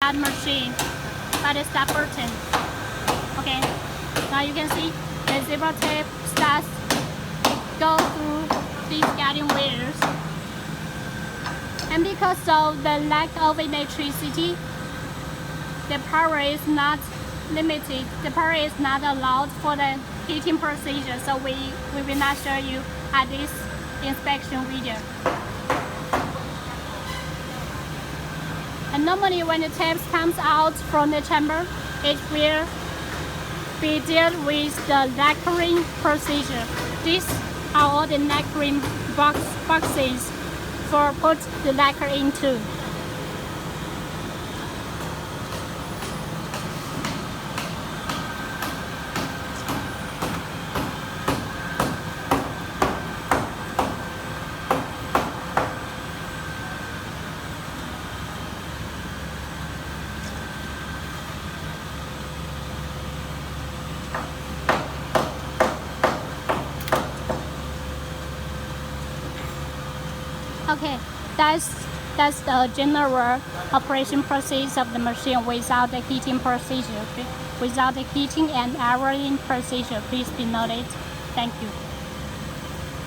cut machine, but it's that button. Okay, now you can see the zebra tape starts go through these guiding wires. And because of the lack of electricity, the power is not limited. The power is not allowed for the heating procedure, so we will not show you at this inspection video. And normally when the tape comes out from the chamber, it will be dealt with the lacquering procedure. These are all the lacquering boxes for put the lacquer into. Okay, that's the general operation process of the machine without the heating procedure. Without the heating and airing procedure, please be noted. Thank you.